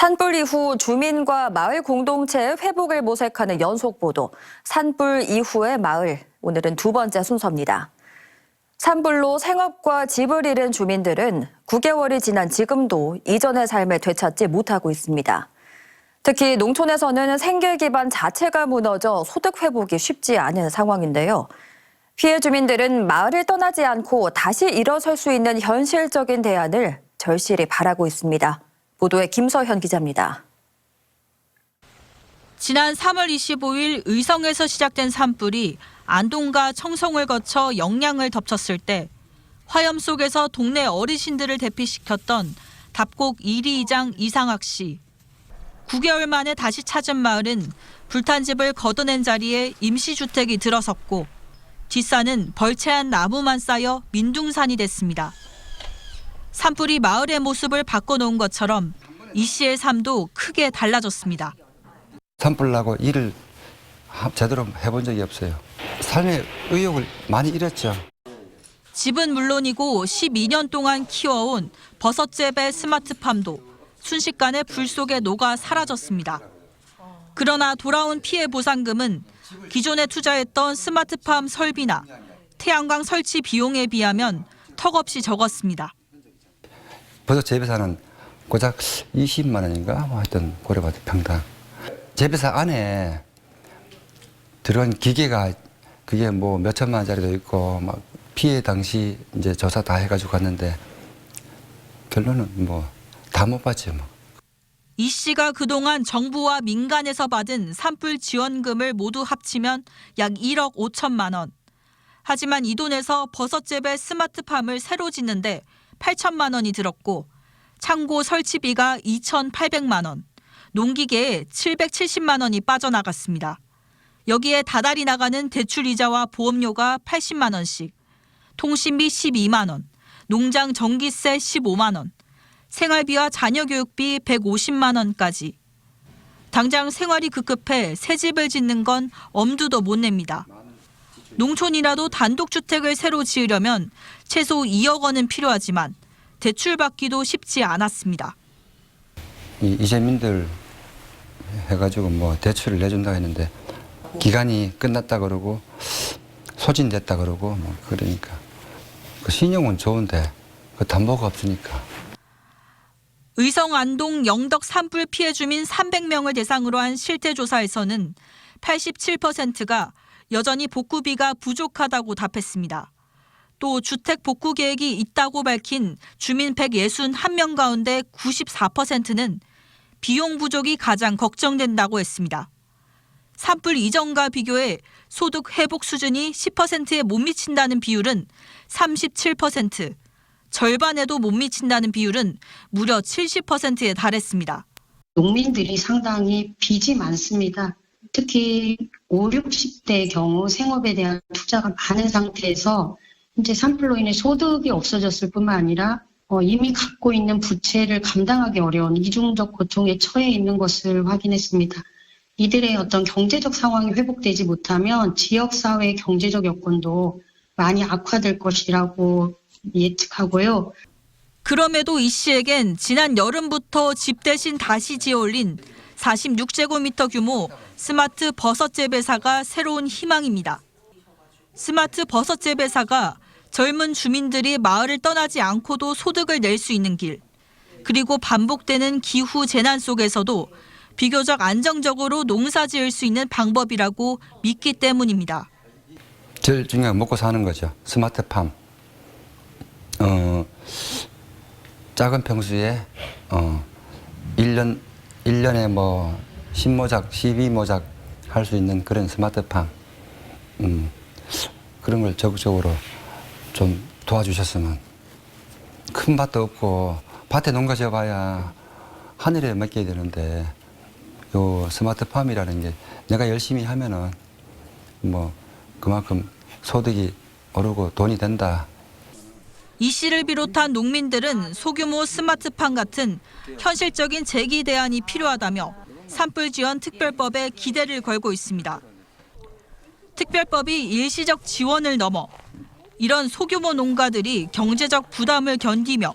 산불 이후 주민과 마을 공동체의 회복을 모색하는 연속보도 산불 이후의 마을, 오늘은 두 번째 순서입니다. 산불로 생업과 집을 잃은 주민들은 9개월이 지난 지금도 이전의 삶을 되찾지 못하고 있습니다. 특히 농촌에서는 생계 기반 자체가 무너져 소득 회복이 쉽지 않은 상황인데요. 피해 주민들은 마을을 떠나지 않고 다시 일어설 수 있는 현실적인 대안을 절실히 바라고 있습니다. 보도에 김서현 기자입니다. 지난 3월 25일 의성에서 시작된 산불이 안동과 청송을 거쳐 영양을 덮쳤을 때 화염 속에서 동네 어르신들을 대피시켰던 답곡 1위 이장 이상학 씨. 9개월 만에 다시 찾은 마을은 불탄 집을 걷어낸 자리에 임시주택이 들어섰고 뒷산은 벌채한 나무만 쌓여 민둥산이 됐습니다. 산불이 마을의 모습을 바꿔놓은 것처럼 이 씨의 삶도 크게 달라졌습니다. 산불 나고 일을 제대로 해본 적이 없어요. 삶의 의욕을 많이 잃었죠. 집은 물론이고 12년 동안 키워온 버섯재배 스마트팜도 순식간에 불 속에 녹아 사라졌습니다. 그러나 돌아온 피해 보상금은 기존에 투자했던 스마트팜 설비나 태양광 설치 비용에 비하면 턱없이 적었습니다. 버섯 재배사는 고작 20만 원인가 하여튼 고려받은 평당. 재배사 안에 들어간 기계가 그게 뭐 몇천만 원짜리도 있고 막 피해 당시 이제 조사 다 해가지고 갔는데 결론은 뭐 다 못 받죠 뭐. 이 씨가 그동안 정부와 민간에서 받은 산불 지원금을 모두 합치면 약 1억 5천만 원. 하지만 이 돈에서 버섯 재배 스마트팜을 새로 짓는데 8천만 원이 들었고 창고 설치비가 2,800만 원, 농기계에 770만 원이 빠져나갔습니다. 여기에 다달이 나가는 대출 이자와 보험료가 80만 원씩, 통신비 12만 원, 농장 전기세 15만 원, 생활비와 자녀 교육비 150만 원까지. 당장 생활이 급급해 새 집을 짓는 건 엄두도 못 냅니다. 농촌이라도 단독주택을 새로 지으려면 최소 2억 원은 필요하지만 대출받기도 쉽지 않았습니다. 이재민들 해가지고 뭐 대출을 내준다 했는데 기간이 끝났다 그러고 소진됐다 그러고 뭐 그러니까 그 신용은 좋은데 그 담보가 없으니까. 의성, 안동, 영덕 산불 피해 주민 300명을 대상으로 한 실태조사에서는 87%가 여전히 복구비가 부족하다고 답했습니다. 또 주택 복구 계획이 있다고 밝힌 주민 161명 가운데 94%는 비용 부족이 가장 걱정된다고 했습니다. 산불 이전과 비교해 소득 회복 수준이 10%에 못 미친다는 비율은 37%, 절반에도 못 미친다는 비율은 무려 70%에 달했습니다. 농민들이 상당히 빚이 많습니다. 특히 5, 60대의 경우 생업에 대한 투자가 많은 상태에서 이제 산불로 인해 소득이 없어졌을 뿐만 아니라 이미 갖고 있는 부채를 감당하기 어려운 이중적 고통에 처해 있는 것을 확인했습니다. 이들의 어떤 경제적 상황이 회복되지 못하면 지역사회의 경제적 여건도 많이 악화될 것이라고 예측하고요. 그럼에도 이 씨에겐 지난 여름부터 집 대신 다시 지어올린 46제곱미터 규모 스마트 버섯 재배사가 새로운 희망입니다. 스마트 버섯 재배사가 젊은 주민들이 마을을 떠나지 않고도 소득을 낼 수 있는 길, 그리고 반복되는 기후 재난 속에서도 비교적 안정적으로 농사 지을 수 있는 방법이라고 믿기 때문입니다. 제일 중요한 건 먹고 사는 거죠. 스마트팜. 작은 평수에 1년에 뭐 10모작, 12모작 할 수 있는 그런 스마트팜. 그런 걸 적극적으로 좀 도와주셨으면. 큰 밭도 없고 밭에 농가 지어봐야 하늘에 맡겨야 되는데 요 스마트팜이라는 게 내가 열심히 하면은 뭐 그만큼 소득이 오르고 돈이 된다. 이 씨를 비롯한 농민들은 소규모 스마트팜 같은 현실적인 재기 대안이 필요하다며 산불 지원 특별법에 기대를 걸고 있습니다. 특별법이 일시적 지원을 넘어 이런 소규모 농가들이 경제적 부담을 견디며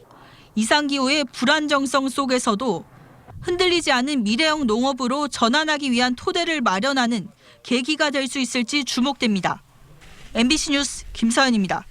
이상기후의 불안정성 속에서도 흔들리지 않은 미래형 농업으로 전환하기 위한 토대를 마련하는 계기가 될 수 있을지 주목됩니다. MBC 뉴스 김서연입니다.